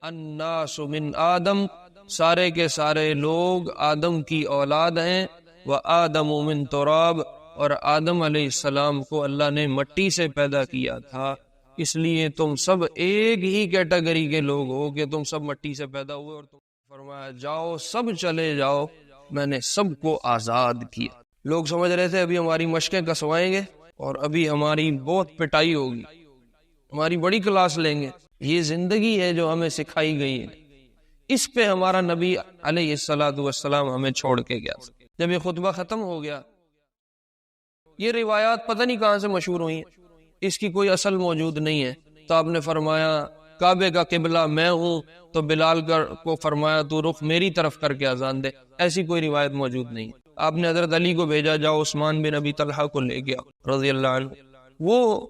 الناس من آدم، سارے کے سارے لوگ آدم کی اولاد ہیں، وآدم من تراب، اور آدم علیہ السلام کو اللہ نے مٹی سے پیدا کیا تھا، اس لیے تم سب ایک ہی کیٹیگری کے لوگ ہو کہ تم سب مٹی سے پیدا ہوئے، اور تم فرمایا جاؤ سب چلے جاؤ، میں نے سب کو آزاد کیا۔ لوگ سمجھ رہے تھے ابھی ہماری مشقیں کسوائیں گے اور ابھی ہماری بہت پٹائی ہوگی، ہماری بڑی کلاس لیں گے۔ یہ زندگی ہے جو ہمیں سکھائی گئی ہے، اس پہ ہمارا نبی علیہ السلام ہمیں چھوڑ کے گیا۔ جب یہ خطبہ ختم ہو گیا، یہ روایات پتہ نہیں کہاں سے مشہور ہوئی ہیں، اس کی کوئی اصل موجود نہیں ہے، تو آپ نے فرمایا کعبے کا قبلہ میں ہوں، تو بلال کو فرمایا تو رخ میری طرف کر کے اذان دے، ایسی کوئی روایت موجود نہیں ہے۔ آپ نے حضرت علی کو بھیجا جاؤ عثمان بن ابی طلحہ کو لے گیا رضی اللہ عنہ، وہ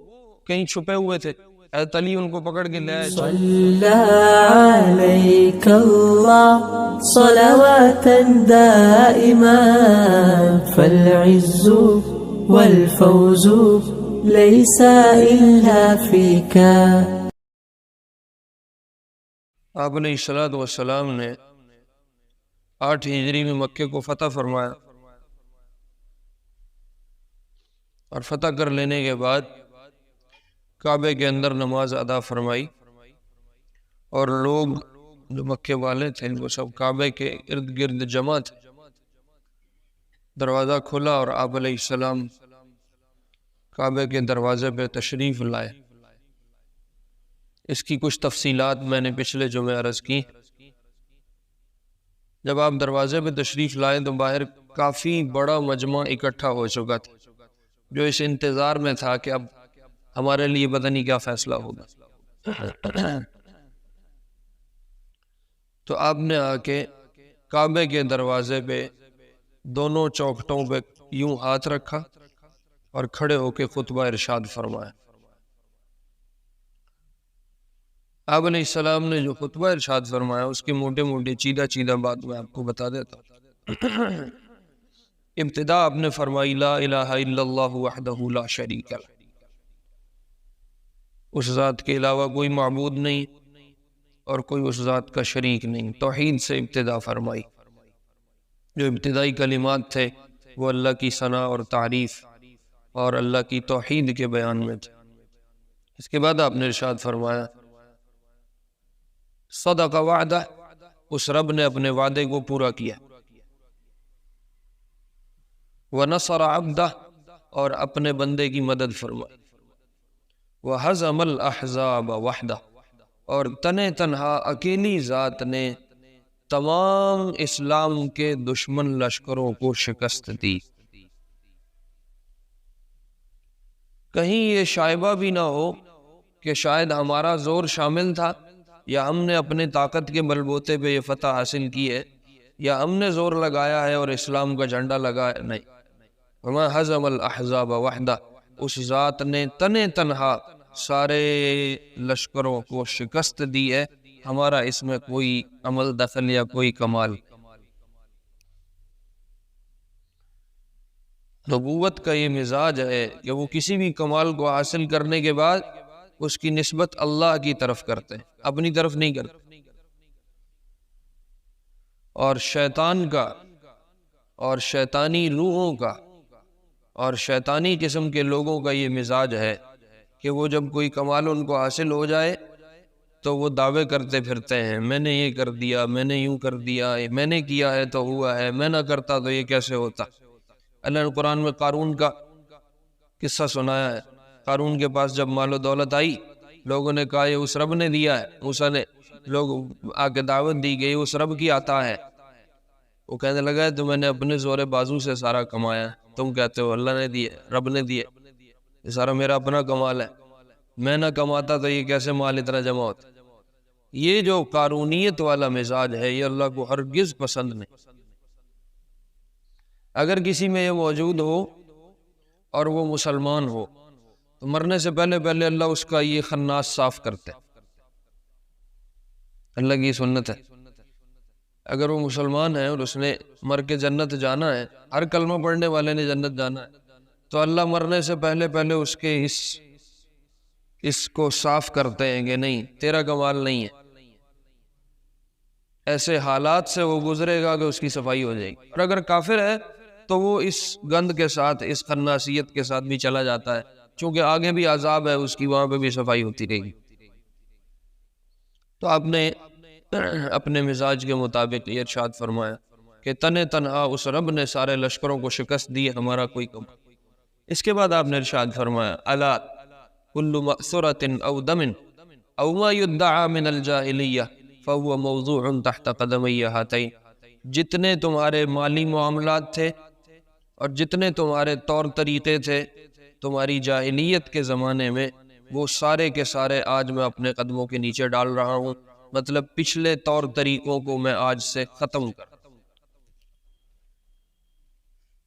کہیں چھپے ہوئے تھے، حضرت علی ان کو پکڑ کے لے آئے۔ صلی علیک اللہ صلواتا دائما فالعز والفوز لیس الا فیک۔ آپ علیہ السلام نے 8 ہجری میں مکے کو فتح فرمایا، اور فتح کر لینے کے بعد کعبے کے اندر نماز ادا فرمائی، اور لوگ جو مکے والے تھے وہ سب کعبے کے ارد گرد جمع تھے۔ دروازہ کھلا اور آپ علیہ السلام کعبے کے دروازے پہ تشریف لائے۔ اس کی کچھ تفصیلات میں نے پچھلے جمعے عرض کی۔ جب آپ دروازے پہ تشریف لائے تو باہر کافی بڑا مجمع اکٹھا ہو چکا تھا، جو اس انتظار میں تھا کہ اب ہمارے لیے پتہ نہیں کیا فیصلہ ہوگا۔ تو آپ نے آ کے کعبے کے دروازے پہ دونوں چوکھٹوں پہ یوں ہاتھ رکھا اور کھڑے ہو کے خطبہ ارشاد فرمایا۔ آپ علیہ السلام نے جو خطبہ ارشاد فرمایا اس کے موٹے موٹے چیدہ بات میں آپ کو بتا دیتا ہوں۔ ابتدا آپ نے فرمائی لا الہ الا اللہ وحدہ لا شریک لہ، اس ذات کے علاوہ کوئی معبود نہیں اور کوئی اس ذات کا شریک نہیں، توحید سے ابتدا فرمائی۔ جو ابتدائی کلمات تھے وہ اللہ کی ثنا اور تعریف اور اللہ کی توحید کے بیان میں تھے۔ اس کے بعد آپ نے ارشاد فرمایا صدق وعدہ، اس رب نے اپنے وعدے کو پورا کیا، وَنَصَرَ عَبْدَهُ، اور اپنے بندے کی مدد فرمائی، وَحَزَمَ الْأَحْزَابَ وَحْدَهُ، اور تنہ تنہا اکیلی ذات نے تمام اسلام کے دشمن لشکروں کو شکست دی۔ کہیں یہ شائبہ بھی نہ ہو کہ شاید ہمارا زور شامل تھا، یا ہم نے اپنے طاقت کے بلبوتے پہ یہ فتح حاصل کی ہے، یا ہم نے زور لگایا ہے اور اسلام کا جھنڈا لگایا، نہیں۔ وَمَا حَزَمَ الْأَحْزَابَ وَحْدَهُ، اس ذات نے تنہ تنہا سارے لشکروں کو شکست دی ہے، ہمارا اس میں کوئی عمل دخل یا کوئی کمال۔ نبوت کا یہ مزاج ہے کہ وہ کسی بھی کمال کو حاصل کرنے کے بعد اس کی نسبت اللہ کی طرف کرتے ہیں، اپنی طرف نہیں کرتے۔ اور شیطان کا اور شیطانی روحوں کا اور شیطانی قسم کے لوگوں کا یہ مزاج ہے کہ وہ جب کوئی کمال ان کو حاصل ہو جائے تو وہ دعوے کرتے پھرتے ہیں، میں نے یہ کر دیا، میں نے یوں کر دیا، میں نے کیا ہے تو ہوا ہے، میں نہ کرتا تو یہ کیسے ہوتا۔ اللہ نے قرآن میں قارون کا قصہ سنایا ہے۔ قارون کے پاس جب مال و دولت آئی، لوگوں نے کہا یہ اس رب نے دیا ہے، موسیٰ نے لوگ آ کے دعوت دی گئی اس رب کی عطا ہے۔ وہ کہنے لگا ہے تو میں نے اپنے زور بازو سے سارا کمایا، تم کہتے ہو اللہ نے دیے، رب نے دیے، یہ سارا میرا اپنا کمال ہے، میں نہ کماتا تو یہ کیسے مال اتنا جمع ہوتا۔ یہ جو قارونیت والا مزاج ہے یہ اللہ کو ہرگز پسند نہیں۔ اگر کسی میں یہ موجود ہو اور وہ مسلمان ہو تو مرنے سے پہلے اللہ اس کا یہ خناس صاف کرتے، اللہ کی سنت ہے۔ اگر وہ مسلمان ہے اور اس نے مر کے جنت جانا ہے، ہر کلمہ پڑھنے والے نے جنت جانا ہے، تو اللہ مرنے سے پہلے اس کے اس کو صاف کرتے ہیں کہ نہیں تیرا کمال نہیں ہے، ایسے حالات سے وہ گزرے گا کہ اس کی صفائی ہو جائے گی، اور اگر کافر ہے تو وہ اس گند کے ساتھ، اس خناسیت کے ساتھ بھی چلا جاتا ہے، چونکہ آگے بھی عذاب ہے اس کی، وہاں پہ بھی صفائی ہوتی رہے گی۔ تو آپ نے اپنے مزاج کے مطابق یہ ارشاد فرمایا کہ تنہا اس رب نے سارے لشکروں کو شکست دی، ہمارا کوئی کم۔ اس کے بعد آپ نے ارشاد فرمایا الا کل مأثرۃ او دم او ما يدعى من الجاہلیہ فهو موضوع تحت قدمی ہاتین، جتنے تمہارے مالی معاملات تھے اور جتنے تمہارے طور طریقے تھے تمہاری جاہلیت کے زمانے میں، وہ سارے کے سارے آج میں اپنے قدموں کے نیچے ڈال رہا ہوں، مطلب پچھلے طور طریقوں کو میں آج سے ختم کر۔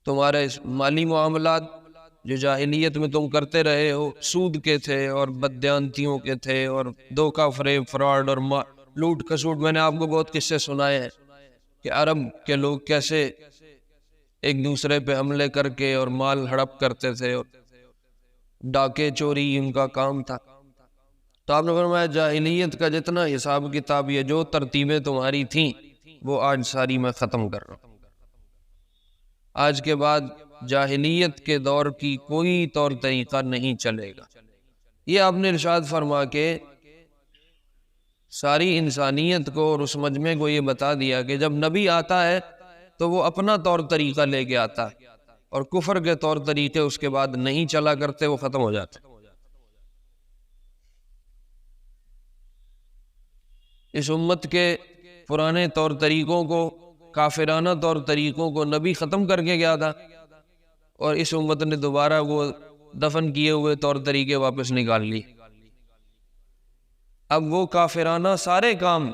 تمہارے مالی معاملات جو جاہلیت میں تم کرتے رہے ہو، سود کے تھے اور بددیانتیوں کے تھے اور دھوکہ فریب فراڈ اور لوٹ کھسوٹ، میں نے آپ کو بہت قصے سنائے ہیں کہ عرب کے لوگ کیسے ایک دوسرے پہ حملے کر کے اور مال ہڑپ کرتے تھے، اور ڈاکے چوری ان کا کام تھا۔ تو آپ نے فرمایا جاہلیت کا جتنا حساب کتاب، یہ جو ترتیبیں تمہاری تھیں، وہ آج ساری میں ختم کر رہا ہوں۔ آج کے بعد جاہلیت کے دور کی کوئی طور طریقہ نہیں چلے گا۔ یہ آپ نے ارشاد فرما کے ساری انسانیت کو اور اس مجمع کو یہ بتا دیا کہ جب نبی آتا ہے تو وہ اپنا طور طریقہ لے کے آتا ہے، اور کفر کے طور طریقے اس کے بعد نہیں چلا کرتے، وہ ختم ہو جاتے۔ اس امت کے پرانے طور طریقوں کو، کافرانہ طور طریقوں کو نبی ختم کر کے گیا تھا، اور اس امت نے دوبارہ وہ دفن کیے ہوئے طور طریقے واپس نکال لیے۔ اب وہ کافرانہ سارے کام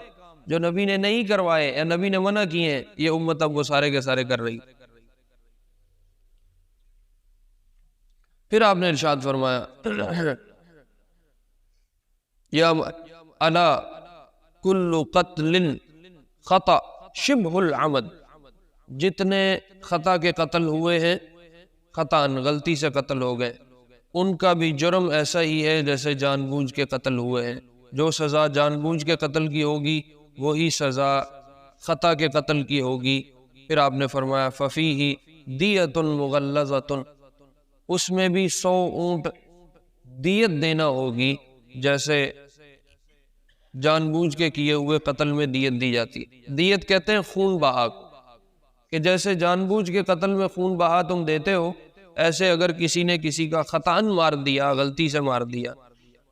جو نبی نے نہیں کروائے یا نبی نے منع کیے ہیں، یہ امت اب وہ سارے کے سارے کر رہی۔ پھر آپ نے ارشاد فرمایا یا الا کل قتل خطأ شبہ العمد، جتنے خطا کے قتل ہوئے ہیں، خطا غلطی سے قتل ہو گئے، ان کا بھی جرم ایسا ہی ہے جیسے جان بوجھ کے قتل ہوئے ہیں۔ جو سزا جان بوجھ کے قتل کی ہوگی وہی سزا خطا کے قتل کی ہوگی۔ پھر آپ نے فرمایا ففیہ دیۃ مغلظۃ، اس میں بھی 100 اونٹ دیت دینا ہوگی، جیسے جان بوجھ کے کیے ہوئے قتل میں دیت دی جاتی ہے۔ دیت کہتے ہیں خون بہا کو، کہ جیسے جان بوجھ کے قتل میں خون بہا تم دیتے ہو، ایسے اگر کسی نے کسی کا خطأً مار دیا، غلطی سے مار دیا،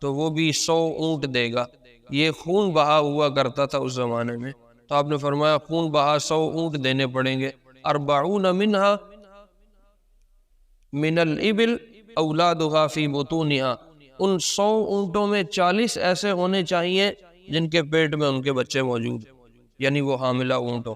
تو وہ بھی 100 اونٹ دے گا۔ یہ خون بہا ہوا کرتا تھا اس زمانے میں، تو آپ نے فرمایا خون بہا 100 اونٹ دینے پڑیں گے۔ 40 منہا من الابل اولادها فی بطونہا، ان 100 اونٹوں میں 40 ایسے ہونے چاہیے جن کے پیٹ میں ان کے بچے موجود، یعنی وہ حاملہ اونٹ ہو۔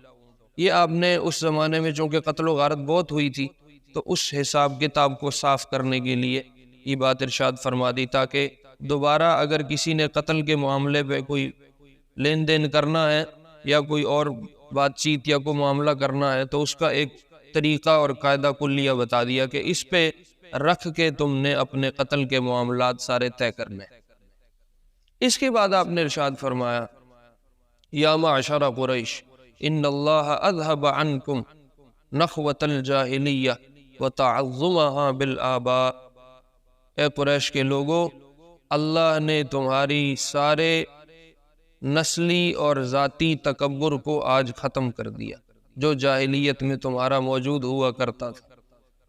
یہ آپ نے اس زمانے میں چونکہ قتل و غارت بہت ہوئی تھی، تو اس حساب کتاب کو صاف کرنے کے لیے یہ بات ارشاد فرما دی، تاکہ دوبارہ اگر کسی نے قتل کے معاملے پہ کوئی لین دین کرنا ہے یا کوئی اور بات چیت یا کوئی معاملہ کرنا ہے، تو اس کا ایک طریقہ اور قاعدہ کلیہ بتا دیا کہ اس پہ رکھ کے تم نے اپنے قتل کے معاملات سارے طے کرنے۔ اس کے بعد آپ نے ارشاد فرمایا یا معشر قریش ان اللہ اذهب عنکم نخوۃ الجاہلیہ وتعظمها بالآباء، اے قریش کے لوگوں، اللہ نے تمہاری سارے نسلی اور ذاتی تکبر کو آج ختم کر دیا، جو جاہلیت میں تمہارا موجود ہوا کرتا تھا،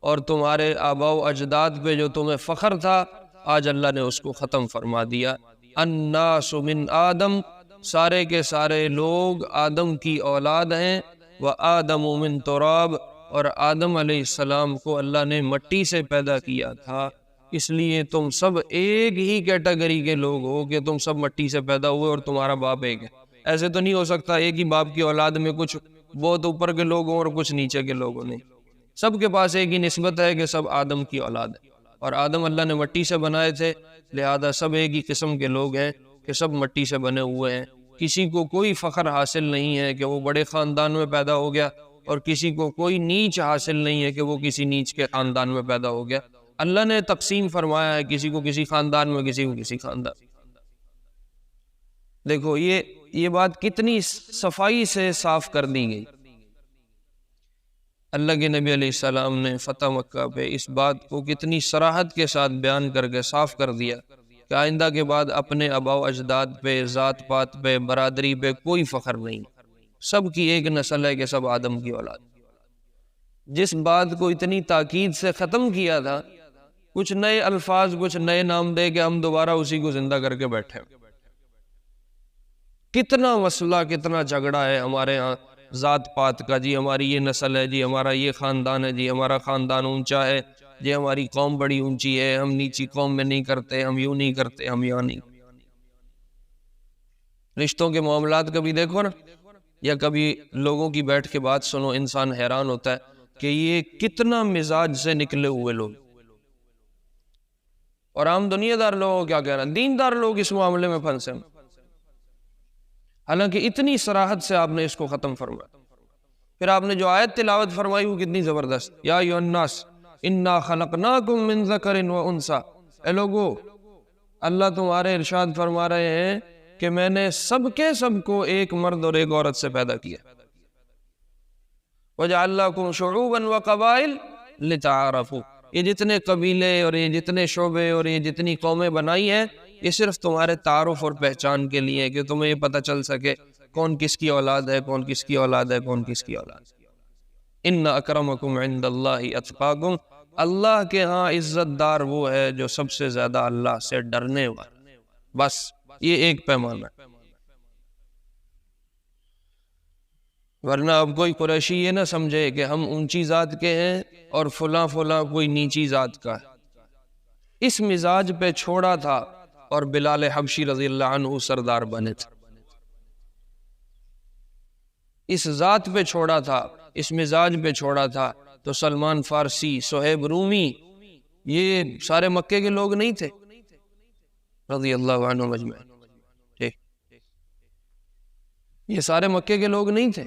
اور تمہارے آباء و اجداد پہ جو تمہیں فخر تھا، آج اللہ نے اس کو ختم فرما دیا۔ الناس من آدم، سارے کے سارے لوگ آدم کی اولاد ہیں، وآدم من تراب، اور آدم علیہ السلام کو اللہ نے مٹی سے پیدا کیا تھا، اس لیے تم سب ایک ہی کیٹیگری کے لوگ ہو کہ تم سب مٹی سے پیدا ہوئے اور تمہارا باپ ایک ہے۔ ایسے تو نہیں ہو سکتا ایک ہی باپ کی اولاد میں کچھ بہت اوپر کے لوگ ہوں اور کچھ نیچے کے لوگ ہوں، نہیں، سب کے پاس ایک ہی نسبت ہے کہ سب آدم کی اولاد ہے، اور آدم اللہ نے مٹی سے بنائے تھے، لہذا سب ایک ہی قسم کے لوگ ہیں کہ سب مٹی سے بنے ہوئے ہیں۔ کسی کو کوئی فخر حاصل نہیں ہے کہ وہ بڑے خاندان میں پیدا ہو گیا، اور کسی کو کوئی نیچ حاصل نہیں ہے کہ وہ کسی نیچ کے خاندان میں پیدا ہو گیا۔ اللہ نے تقسیم فرمایا ہے، کسی کو کسی خاندان میں، کسی کو کسی خاندان۔ دیکھو یہ یہ بات کتنی صفائی سے صاف کر دی گئی۔ اللہ کے نبی علیہ السلام نے فتح مکہ پہ اس بات کو کتنی صراحت کے ساتھ بیان کر کے صاف کر دیا کہ آئندہ کے بعد اپنے آباء و اجداد پہ، ذات پات پہ، برادری پہ کوئی فخر نہیں، سب کی ایک نسل ہے کہ سب آدم کی اولاد۔ جس بات کو اتنی تاکید سے ختم کیا تھا، کچھ نئے الفاظ، کچھ نئے نام دے کے ہم دوبارہ اسی کو زندہ کر کے بیٹھے۔ کتنا مسئلہ، کتنا جھگڑا ہے ہمارے ہاں ذات پات کا، جی ہماری یہ نسل ہے، جی ہمارا یہ خاندان ہے، جی ہمارا خاندان اونچا ہے، جی ہماری قوم بڑی اونچی ہے، ہم نیچی قوم میں نہیں کرتے، ہم یوں نہیں کرتے، ہم یہاں نہیں۔ رشتوں کے معاملات کبھی دیکھو نا، یا کبھی لوگوں کی بیٹھ کے بات سنو، انسان حیران ہوتا ہے کہ یہ کتنا مزاج سے نکلے ہوئے لوگ، اور عام دنیا دار لوگوں کیا کہہ رہا ہے، دیندار لوگ اس معاملے میں پھنسے ہیں۔ حالانکہ اتنی صراحت سے آپ نے اس کو ختم فرمایا۔ پھر آپ نے جو آیت تلاوت فرمائی وہ کتنی زبردست، یا ایھا الناس انا خلقناکم من ذکر و انثی، اے لوگو، اللہ تمہارے ارشاد فرما رہے ہیں کہ میں نے سب کے سب کو ایک مرد اور ایک عورت سے پیدا کیا، وجعلناکم شعوبا وقبائل لتعارفوا، یہ جتنے قبیلے اور یہ جتنے شعبے اور یہ جتنی قومیں بنائی ہیں، یہ صرف تمہارے تعارف اور پہچان کے لیے، کہ تمہیں یہ پتہ چل سکے کون کس کی اولاد ہے، کون کس کی اولاد ہے، کون کس کی اولاد ہے۔ ان اکرمکم عند اللہ اتقاکم، اللہ کے ہاں عزت دار وہ ہے جو سب سے زیادہ اللہ سے ڈرنے والا۔ بس یہ ایک پیمانہ ہے، ورنہ اب کوئی قریشی یہ نہ سمجھے کہ ہم اونچی ذات کے ہیں اور فلاں فلاں کوئی نیچی ذات کا ہے۔ اس مزاج پہ چھوڑا تھا اور بلال حبشی رضی اللہ عنہ سردار بنے تھے، اس ذات پہ چھوڑا تھا، اس مزاج پہ چھوڑا تھا تو سلمان فارسی، صہیب رومی، یہ سارے مکے کے لوگ نہیں تھے رضی اللہ عنہ مجمعین، ٹھیک، یہ سارے مکے کے لوگ نہیں تھے،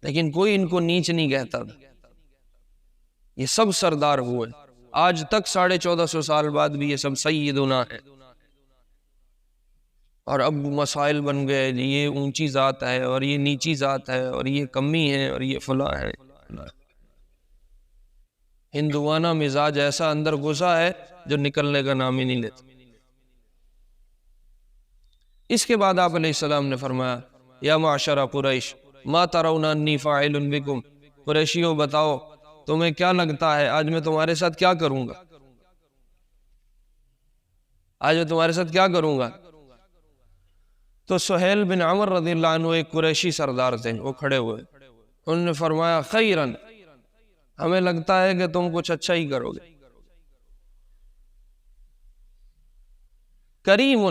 لیکن کوئی ان کو نیچ نہیں کہتا تھا، یہ سب سردار ہوئے، آج تک 1450 سال بعد بھی یہ سب سیدنا ہیں، اور اب مسائل بن گئے، یہ اونچی ذات ہے اور یہ نیچی ذات ہے اور یہ کمی ہے اور یہ فلاں ہے۔ ہندوانہ مزاج ایسا اندر گھسا ہے جو نکلنے کا نام ہی نہیں لیتا۔ اس کے بعد آپ علیہ السلام نے فرمایا، یا معشر قریش ما ترون انی فاعل بکم، قریشیوں بتاؤ تمہیں کیا لگتا ہے آج میں تمہارے ساتھ کیا کروں گا، آج میں تمہارے ساتھ کیا کروں گا؟ تو سہیل بن عمر رضی اللہ عنہ ایک قریشی سردار تھے، وہ کھڑے ہوئے، انہوں نے فرمایا خیرن، ہمیں لگتا ہے کہ تم کچھ اچھا ہی کرو گے، کریم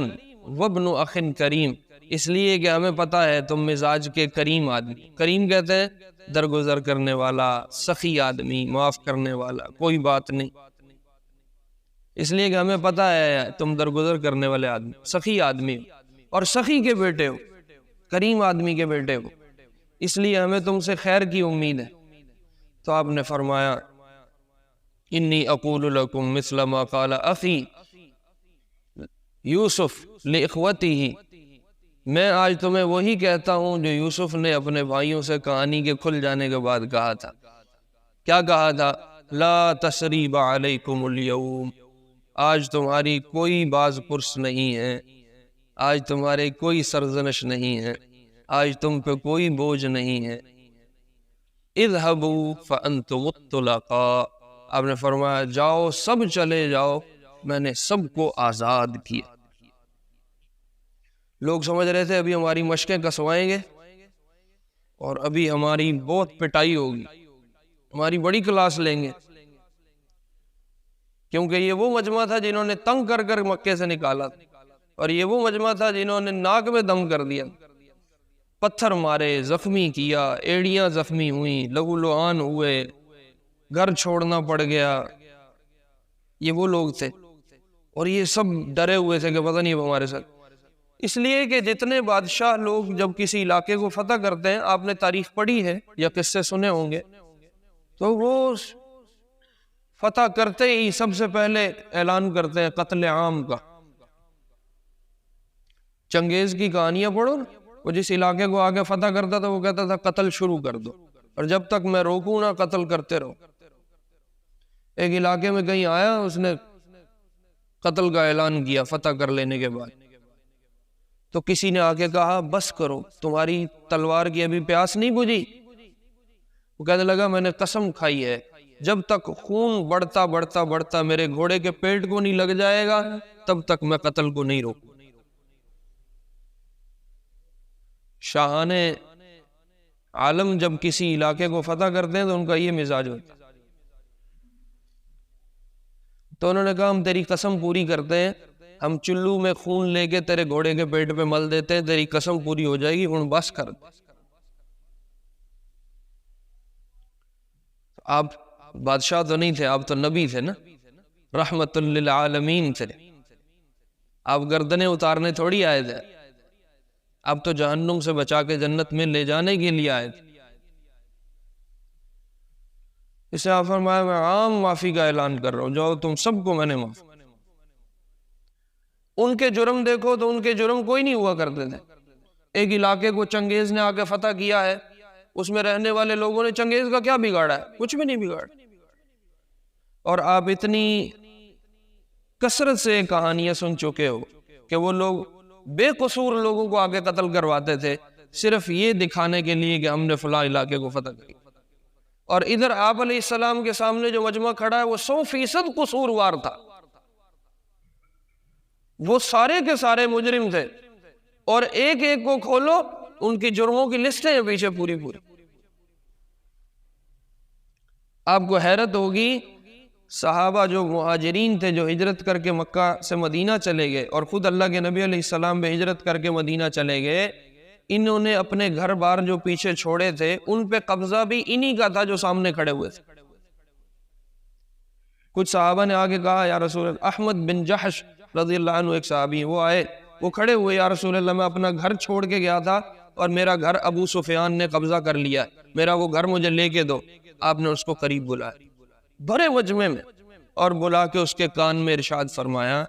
وابن اخ کریم، اس لیے کہ ہمیں پتا ہے تم مزاج کے کریم آدمی، کریم کہتے ہیں درگزر کرنے والا، سخی آدمی، معاف کرنے والا، کوئی بات نہیں، اس لیے کہ ہمیں پتا ہے تم درگزر کرنے والے آدمی، سخی آدمی ہو، اور سخی کے بیٹے ہو، کریم آدمی کے بیٹے ہو، اس لیے ہمیں تم سے خیر کی امید ہے۔ تو آپ نے فرمایا انی اقول لکم مثل ما قال اخی یوسف لاخوتہ، میں آج تمہیں وہی کہتا ہوں جو یوسف نے اپنے بھائیوں سے کہانی کے کھل جانے کے بعد کہا تھا۔ کیا کہا تھا؟ لا تثریب علیکم اليوم، آج تمہاری کوئی باز پرس نہیں ہے، آج تمہارے کوئی سرزنش نہیں ہے، آج تم پہ کوئی بوجھ نہیں ہے۔ اذهبوا فانتم الطلقاء، آپ نے فرمایا جاؤ، سب چلے جاؤ، میں نے سب کو آزاد کیا۔ لوگ سمجھ رہے تھے ابھی ہماری مشقیں کسوائیں گے اور ابھی ہماری بہت پٹائی ہوگی، ہماری بڑی کلاس لیں گے، کیونکہ یہ وہ مجمع تھا جنہوں نے تنگ کر کر مکے سے نکالا تھا، اور یہ وہ مجمع تھا جنہوں نے ناک میں دم کر دیا، پتھر مارے، زخمی کیا، ایڑیاں زخمی ہوئیں، لہو لعان ہوئے، گھر چھوڑنا پڑ گیا، یہ وہ لوگ تھے، اور یہ سب ڈرے ہوئے تھے کہ پتہ نہیں اب ہمارے ساتھ۔ اس لیے کہ جتنے بادشاہ لوگ جب کسی علاقے کو فتح کرتے ہیں، آپ نے تاریخ پڑھی ہے یا قصے سنے ہوں گے، تو وہ فتح کرتے ہی سب سے پہلے اعلان کرتے ہیں قتل عام کا۔ چنگیز کی کہانیاں پڑھو نا، وہ جس علاقے کو آگے فتح کرتا تھا وہ کہتا تھا قتل شروع کر دو، اور جب تک میں روکوں نہ قتل کرتے رہو۔ ایک علاقے میں کہیں آیا، اس نے قتل کا اعلان کیا فتح کر لینے کے بعد، تو کسی نے آ کے کہا بس کرو، تمہاری تلوار کی ابھی پیاس نہیں بجھی؟ وہ کہنے لگا میں نے قسم کھائی ہے جب تک خون بڑھتا بڑھتا بڑھتا میرے گھوڑے کے پیٹ کو نہیں لگ جائے گا تب تک میں قتل کو نہیں روکوں۔ شاہان عالم جب کسی علاقے کو فتح کرتے ہیں تو ان کا یہ مزاج ہوتا ہے۔ تو انہوں نے کہا ہم تیری قسم پوری کرتے ہیں، ہم چلو میں خون لے کے تیرے گھوڑے کے پیٹ پہ مل دیتے ہیں، تیری قسم پوری ہو جائے گی، ہن بس کر دے۔ آپ بادشاہ تو نہیں تھے، آپ تو نبی تھے نا، رحمت للعالمین تھے، آپ گردنیں اتارنے تھوڑی آئے تھے، آپ تو جہنم سے بچا کے جنت میں لے جانے کے لیے آئے تھے۔ اسے آپ فرمایا میں عام معافی کا اعلان کر رہا ہوں، جو تم سب کو میں نے معاف۔ ان کے جرم دیکھو تو ان کے جرم کوئی نہیں ہوا کرتے تھے۔ ایک علاقے کو چنگیز نے آ کے فتح کیا ہے، اس میں رہنے والے لوگوں نے چنگیز کا کیا بگاڑا ہے؟ کچھ بھی نہیں بگاڑا۔ اور آپ اتنی کثرت سے کہانیاں سن چکے ہو کہ وہ لوگ بے قصور لوگوں کو آگے قتل کرواتے تھے صرف یہ دکھانے کے لیے کہ ہم نے فلاں علاقے کو فتح کیا، اور ادھر آپ علیہ السلام کے سامنے جو مجمع کھڑا ہے وہ 100% قصوروار تھا، وہ سارے کے سارے مجرم تھے، اور ایک ایک کو کھولو ان کی جرموں کی لسٹیں ہیں پیچھے پوری پوری۔ آپ کو حیرت ہوگی، صحابہ جو مہاجرین تھے جو ہجرت کر کے مکہ سے مدینہ چلے گئے، اور خود اللہ کے نبی علیہ السلام بھی ہجرت کر کے مدینہ چلے گئے، انہوں نے اپنے گھر بار جو پیچھے چھوڑے تھے ان پہ قبضہ بھی انہی کا تھا جو سامنے کھڑے ہوئے تھے۔ کچھ صحابہ نے آگے کہا یا رسول اللہ، احمد بن جحش رضی اللہ عنہ ایک صحابی، وہ آئے، وہ کھڑے ہوئے، یا رسول اللہ میں اپنا گھر چھوڑ کے گیا تھا اور میرا گھر ابو سفیان نے قبضہ کر لیا، میرا وہ گھر مجھے لے کے دو۔ آپ نے اس کو قریب بلایا بڑے مجمع میں، اور بلا کے اس کے کان میں ارشاد فرمایا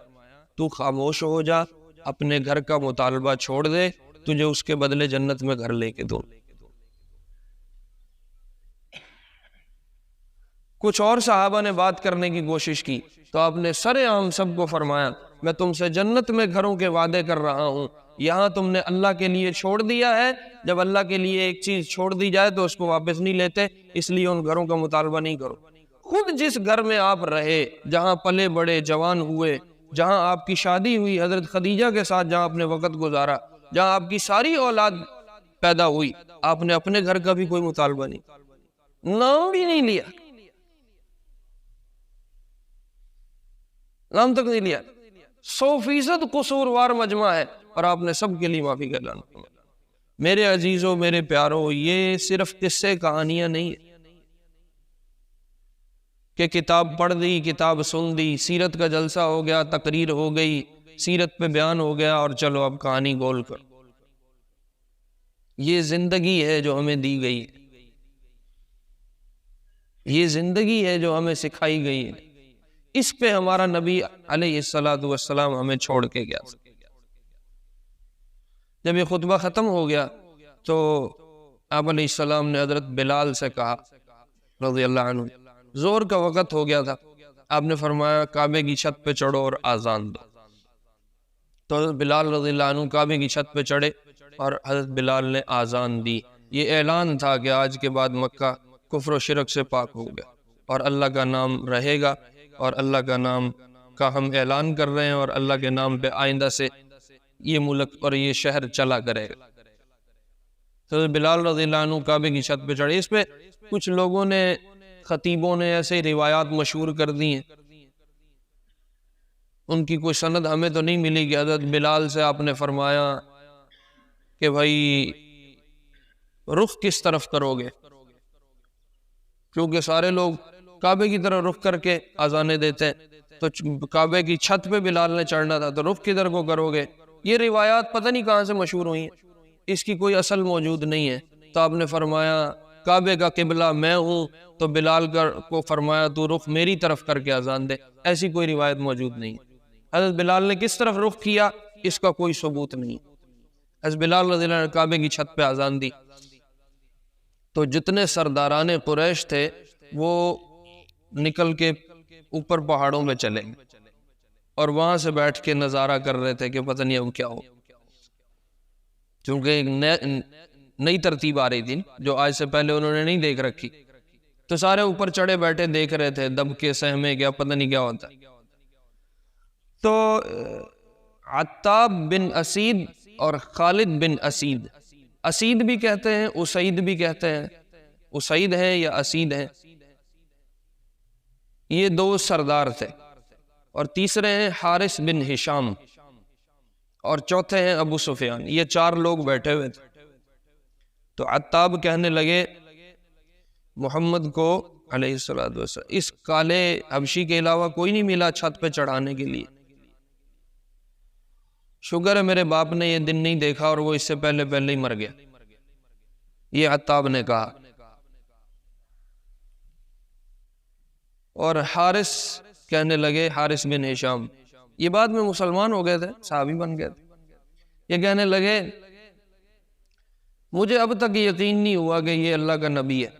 تو خاموش ہو جا، اپنے گھر کا مطالبہ چھوڑ دے، تجھے اس کے بدلے جنت میں گھر لے کے دوں۔ کچھ اور صحابہ نے بات کرنے کی کوشش کی تو آپ نے سر عام سب کو فرمایا میں تم سے جنت میں گھروں کے وعدے کر رہا ہوں، یہاں تم نے اللہ کے لیے چھوڑ دیا ہے، جب اللہ کے لیے ایک چیز چھوڑ دی جائے تو اس کو واپس نہیں لیتے، اس لیے ان گھروں کا مطالبہ نہیں کرو۔ خود جس گھر میں آپ رہے، جہاں پلے بڑے، جوان ہوئے، جہاں آپ کی شادی ہوئی حضرت خدیجہ کے ساتھ، جہاں آپ نے وقت گزارا، جہاں آپ کی ساری اولاد پیدا ہوئی، آپ نے اپنے گھر کا بھی کوئی مطالبہ نہیں، نام بھی نہیں لیا، نام تک نہیں لیا۔ 100% قصوروار مجمع ہے اور آپ نے سب کے لیے معافی کا اعلان کیا۔ میرے عزیزوں، میرے پیاروں، یہ صرف قصے کہانیاں نہیں ہیں کہ کتاب پڑھ دی، کتاب سن دی، سیرت کا جلسہ ہو گیا، تقریر ہو گئی، سیرت پہ بیان ہو گیا اور چلو اب کہانی گول کر۔ یہ زندگی ہے جو ہمیں دی گئی ہے، یہ زندگی ہے جو ہمیں سکھائی گئی ہے، اس پہ ہمارا نبی علیہ السلام ہمیں چھوڑ کے گیا۔ جب یہ خطبہ ختم ہو گیا تو آپ علیہ السلام نے حضرت بلال سے کہا رضی اللہ عنہ، زور کا وقت ہو گیا تھا، آپ نے فرمایا کعبے کی چھت پہ چڑھو اور آذان دو۔ تو حضرت بلال رضی اللہ عنہ کعبے کی چھت پہ چڑھے اور حضرت بلال نے آذان دی۔ یہ اعلان تھا کہ آج کے بعد مکہ کفر و شرک سے پاک ہو گیا اور اللہ کا نام رہے گا، اور اللہ کا نام کا ہم اعلان کر رہے ہیں، اور اللہ کے نام پہ آئندہ سے یہ ملک اور یہ شہر چلا کرے گا۔ تو بلال رضی اللہ عنہ کعبے کی چھت پہ چڑھے۔ اس پہ کچھ لوگوں نے، خطیبوں نے ایسے روایات مشہور کر دی ہیں، ان کی کوئی سند ہمیں تو نہیں ملی کہ حضرت بلال سے آپ نے فرمایا کہ بھائی رخ کس طرف کرو گے، کیونکہ سارے لوگ کعبے کی طرف رخ کر کے اذانیں دیتے ہیں، تو کعبے کی چھت پہ بلال نے چڑھنا تھا، تو رخ کدھر کو کرو گے؟ یہ روایات پتہ نہیں کہاں سے مشہور ہوئی ہیں، اس کی کوئی اصل موجود نہیں ہے۔ تو آپ نے فرمایا کعبے کا قبلہ میں ہوں، تو بلال کو فرمایا تو رخ میری طرف کر کے اذان دے، ایسی کوئی روایت موجود نہیں ہے۔ حضرت بلال نے کس طرف رخ کیا اس کا کوئی ثبوت نہیں۔ حضرت بلال رضی اللہ عنہ کعبے کی چھت پہ اذان دی تو جتنے سرداران قریش تھے وہ نکل کے اوپر پہاڑوں میں چلے اور وہاں سے بیٹھ کے نظارہ کر رہے تھے کہ پتہ نہیں اب کیا ہو، چونکہ ایک نئی ترتیب آ رہی تھی جو آج سے پہلے انہوں نے نہیں دیکھ رکھی، تو سارے اوپر چڑھے بیٹھے دیکھ رہے تھے دب کے سہمے کیا پتہ نہیں کیا ہوتا۔ تو عتاب بن اسید اور خالد بن اسید، اسید بھی کہتے ہیں اسید بھی کہتے ہیں، اسید ہیں یا اسید ہیں، یہ دو سردار تھے، اور تیسرے ہیں حارث بن ہشام، اور چوتھے ہیں ابو سفیان۔ یہ چار لوگ بیٹھے ہوئے تھے۔ تو عتاب کہنے لگے محمد کو علیہ الصلوۃ والسلام اس کالے حبشی کے علاوہ کوئی نہیں ملا چھت پہ چڑھانے کے لیے، شکر ہے میرے باپ نے یہ دن نہیں دیکھا اور وہ اس سے پہلے ہی مر گیا، یہ عتاب نے کہا۔ اور حارث کہنے لگے، حارث بن ہشام، یہ بعد میں مسلمان ہو گئے تھے، صحابی بن گئے تھے، یہ کہنے لگے مجھے اب تک یقین نہیں ہوا کہ یہ اللہ کا نبی ہے،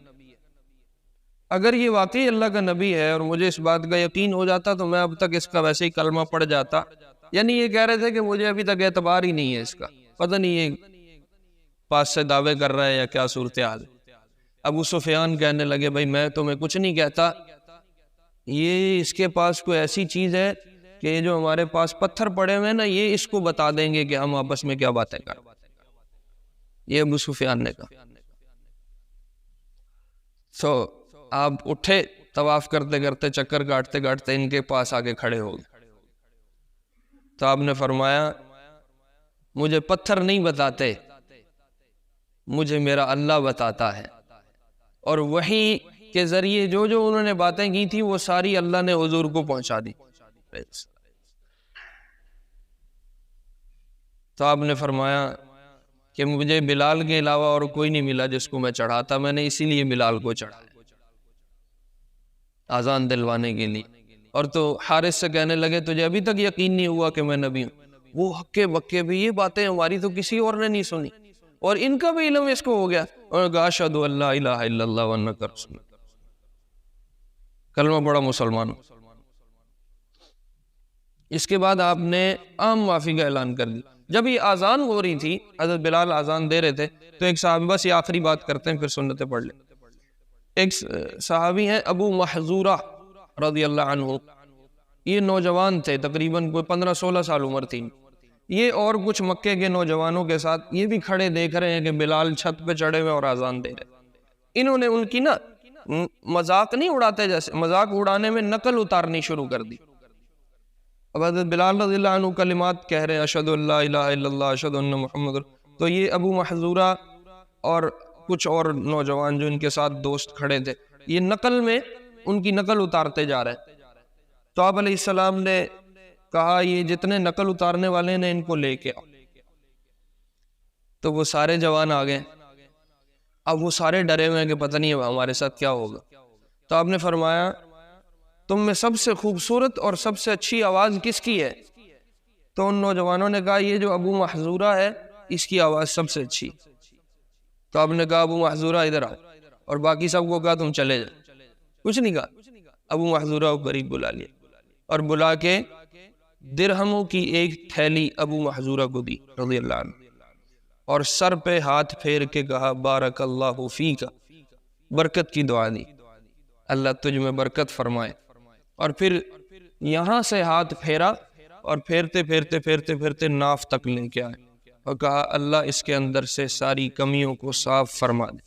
اگر یہ واقعی اللہ کا نبی ہے اور مجھے اس بات کا یقین ہو جاتا تو میں اب تک اس کا ویسے ہی کلمہ پڑھ جاتا۔ یعنی یہ کہہ رہے تھے کہ مجھے ابھی تک اعتبار ہی نہیں ہے اس کا، پتہ نہیں یہ پاس سے دعوے کر رہا ہے یا کیا صورتحال۔ ابو سفیان کہنے لگے بھائی میں تمہیں کچھ نہیں کہتا، یہ اس کے پاس کوئی ایسی چیز ہے کہ یہ جو ہمارے پاس پتھر پڑے ہوئے ہیں نا یہ اس کو بتا دیں گے کہ ہم آپس میں کیا باتیں کر رہے ہیں، یہ ابو سفیان نے کہا۔ تو آپ اٹھے، طواف کرتے کرتے چکر کاٹتے کاٹتے ان کے پاس آگے کھڑے ہو گئے، تو آپ نے فرمایا مجھے پتھر نہیں بتاتے، مجھے میرا اللہ بتاتا ہے، اور وحی کے ذریعے جو جو انہوں نے باتیں کی تھی وہ ساری اللہ نے حضور کو پہنچا دی۔ تو آپ نے فرمایا کہ مجھے بلال کے علاوہ اور کوئی نہیں ملا جس کو میں چڑھاتا، میں نے اسی لیے بلال کو چڑھایا آذان دلوانے کے لیے۔ اور تو حارث سے کہنے لگے تجھے ابھی تک یقین نہیں ہوا کہ میں نبی ہوں؟ وہ ہکے بکے بھی، یہ باتیں ہماری تو کسی اور نے نہیں سنی، اور ان کا بھی علم اس کو ہو گیا، اور کہا اشہد ان لا الہ الا اللہ وانک رسول اللہ، کلمہ پڑھا مسلمان۔ اس کے بعد آپ نے عام معافی کا اعلان کر دیا۔ جب یہ آذان ہو رہی تھی، حضرت بلال آذان دے رہے تھے، تو ایک صحابی، بس یہ آخری بات کرتے ہیں پھر سنتیں پڑھ لیں، ایک صحابی ہیں ابو محذورہ رضی اللہ عنہ، یہ نوجوان تھے، تقریباً کوئی 15-16 سال عمر تھی، یہ اور کچھ مکے کے نوجوانوں کے ساتھ یہ بھی کھڑے دیکھ رہے ہیں کہ بلال چھت پہ چڑھے ہوئے اور آذان دے رہے۔ انہوں نے ان کی نا مذاق نہیں اڑاتے، جیسے مذاق اڑانے میں نقل اتارنی شروع کر دی۔ اب حضرت بلال رضی اللہ عنہ کلمات کہہ رہے ہیں اشہد ان لا الہ الا اللہ اشہد ان محمد، تو یہ ابو محذورہ اور کچھ اور نوجوان جو ان کے ساتھ دوست کھڑے تھے یہ نقل میں ان کی نقل اتارتے جا رہے ہیں۔ تو آپ علیہ السلام نے کہا یہ جتنے نقل اتارنے والے نے ان کو لے کے آؤ۔ تو وہ سارے جوان آ گئے، اب وہ سارے ڈرے ہوئے ہیں کہ پتہ نہیں ہمارے ساتھ کیا ہوگا۔ تو آپ نے فرمایا تم میں سب سے خوبصورت اور سب سے اچھی آواز کس کی ہے؟ تو ان نوجوانوں نے کہا یہ جو ابو محذورہ ہے اس کی آواز سب سے اچھی۔ تو آپ نے کہا ابو محذورہ ادھر آؤ، اور باقی سب کو کہا تم چلے جاؤ، کچھ نہیں کہا۔ ابو محذورہ کو قریب بلا لیا اور بلا کے درہموں کی ایک تھیلی ابو محذورہ کو دی رضی اللہ عنہ، اور سر پہ ہاتھ پھیر کے کہا بارک اللہ فیک، برکت کی دعا دی، اللہ تجھ میں برکت فرمائے۔ اور پھر یہاں سے ہاتھ پھیرا اور پھیرتے پھیرتے پھیرتے پھیرتے ناف تک لے کے آئے اور کہا اللہ اس کے اندر سے ساری کمیوں کو صاف فرما دے۔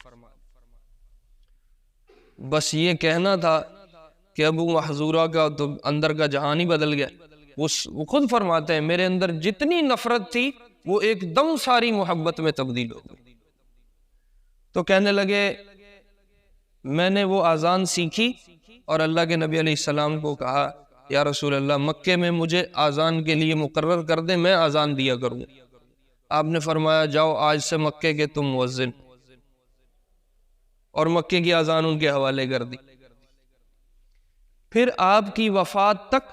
بس یہ کہنا تھا کہ ابو محذورہ کا تو اندر کا جہان ہی بدل گیا۔ وہ خود فرماتے ہیں میرے اندر جتنی نفرت تھی وہ ایک دم ساری محبت میں تبدیل ہو گئی۔ تو کہنے لگے میں نے وہ آذان سیکھی اور اللہ کے نبی علیہ السلام کو کہا یا رسول اللہ مکے میں مجھے آذان کے لیے مقرر کر دیں، میں آذان دیا کروں۔ آپ نے فرمایا جاؤ آج سے مکے کے تم مؤذن، اور مکے کی آذان ان کے حوالے کر دی۔ پھر آپ کی وفات تک،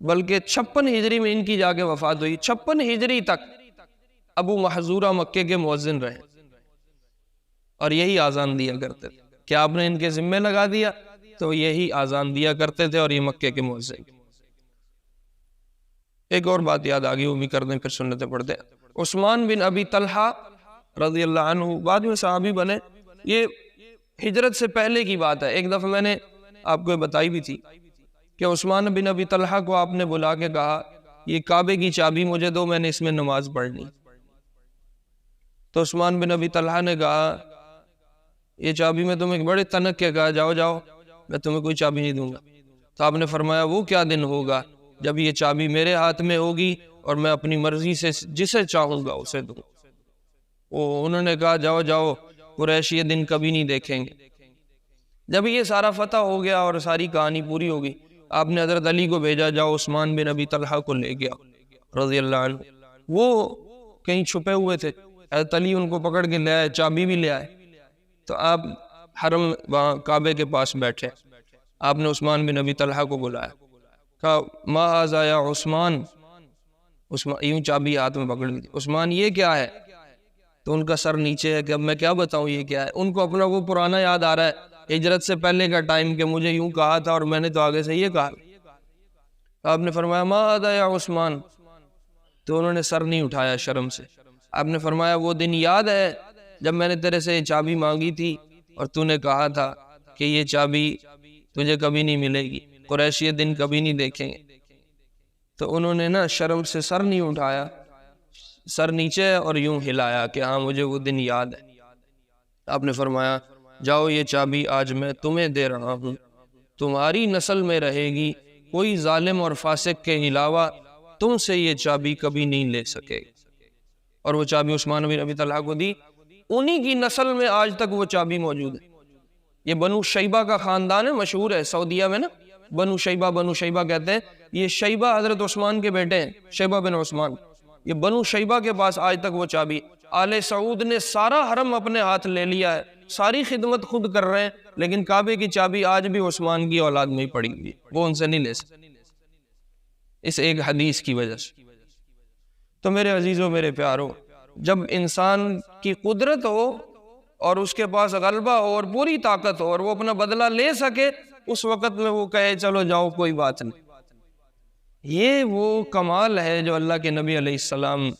بلکہ 56 ہجری میں ان کی جا کے وفات ہوئی، 56 ہجری تک ابو محذورہ مکے کے مؤذن رہے اور یہی آزان دیا کرتے تھے. کیا آپ نے ان کے ذمے لگا دیا؟ تو یہی آزان دیا کرتے تھے اور یہ مکے کے مؤذن. ایک اور بات یاد آ گئی، وہ بھی کر دیں پھر سنتیں پڑھتے ہیں. عثمان بن ابی طلحہ رضی اللہ عنہ بعد میں صحابی بنے. یہ ہجرت سے پہلے کی بات ہے. ایک دفعہ میں نے آپ کو بتائی بھی تھی کہ عثمان بن ابی طلحہ کو آپ نے بلا کے کہا یہ کعبے کی چابی مجھے دو، میں نے اس میں نماز پڑھنی. تو عثمان بن ابی طلحہ نے کہا یہ چابی میں تمہیں بڑے تنک کے کہا جاؤ جاؤ، میں تمہیں کوئی چابی نہیں دوں گا. تو آپ نے فرمایا وہ کیا دن ہوگا جب یہ چابی میرے ہاتھ میں ہوگی اور میں اپنی مرضی سے جسے چاہوں گا اسے دوں. انہوں نے کہا جاؤ جاؤ، قریش یہ دن کبھی نہیں دیکھیں گے. جب یہ سارا فتح ہو گیا اور ساری کہانی پوری ہو گئی، آپ نے حضرت علی کو بھیجا جاؤ عثمان بن ابی طلحہ کو لے گیا رضی اللہ عنہ. وہ کہیں چھپے ہوئے تھے، حضرت علی ان کو پکڑ کے لے آئے، چابی بھی لے آئے. تو آپ حرم وہاں کعبے کے پاس بیٹھے، آپ نے عثمان بن ابی طلحہ کو بلایا، کہا ما ھذا یا عثمان. یوں چابی ہاتھ میں پکڑ لی. عثمان یہ کیا ہے؟ تو ان کا سر نیچے ہے کہ اب میں کیا بتاؤں یہ کیا ہے. ان کو اپنا وہ پرانا یاد آ رہا ہے، ہجرت سے پہلے کا ٹائم، کہ مجھے یوں کہا تھا اور میں نے تو آگے سے یہ کہا. آپ نے فرمایا ما ھذا یا عثمان. تو انہوں نے سر نہیں اٹھایا شرم سے. آپ نے فرمایا وہ دن یاد ہے جب میں نے تیرے سے یہ چابی مانگی تھی اور تو نے کہا تھا کہ یہ چابی تجھے کبھی نہیں ملے گی، قریش یہ دن کبھی نہیں دیکھیں گے. تو انہوں نے نا شرم سے سر نہیں اٹھایا، سر نیچے اور یوں ہلایا کہ ہاں مجھے وہ دن یاد ہے. آپ نے فرمایا جاؤ یہ چابی آج میں تمہیں دے رہا ہوں، تمہاری نسل میں رہے گی، کوئی ظالم اور فاسق کے علاوہ تم سے یہ چابی کبھی نہیں لے سکے. اور وہ چابی عثمان بن ابی طلحہ کو دی. انہی کی نسل میں آج تک وہ چابی موجود ہے. یہ بنو شیبہ کا خاندان ہے، مشہور ہے سعودیہ میں نا، بنو شیبہ کہتے ہیں. یہ شیبہ حضرت عثمان کے بیٹے ہیں، شیبہ بن عثمان. یہ بنو شیبہ کے پاس آج تک وہ چابی. آل سعود نے سارا حرم اپنے ہاتھ لے لیا ہے، ساری خدمت خود کر رہے ہیں، لیکن کعبے کی چابی آج بھی عثمان کی اولاد میں ہی پڑی ہوئی، وہ ان سے نہیں لے سکتے اس ایک حدیث کی وجہ سے. تو میرے عزیزوں، میرے پیاروں، جب انسان کی قدرت ہو اور اس کے پاس غلبہ ہو اور پوری طاقت ہو اور وہ اپنا بدلہ لے سکے، اس وقت میں وہ کہے چلو جاؤ کوئی بات نہیں. یہ وہ کمال ہے جو اللہ کے نبی علیہ السلام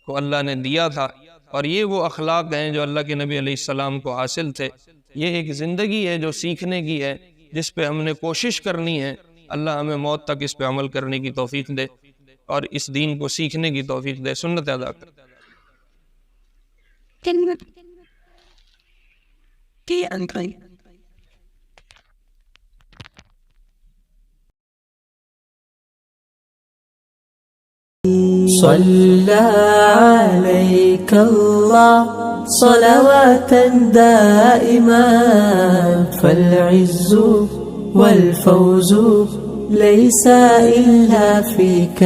کو اللہ نے دیا تھا، اور یہ وہ اخلاق ہیں جو اللہ کے نبی علیہ السلام کو حاصل تھے. یہ ایک زندگی ہے جو سیکھنے کی ہے، جس پہ ہم نے کوشش کرنی ہے. اللہ ہمیں موت تک اس پہ عمل کرنے کی توفیق دے اور اس دین کو سیکھنے کی توفیق دے. سنت ادا کر. صلى عليك الله صلواتا دائما فالعز والفوز ليس إلا فيك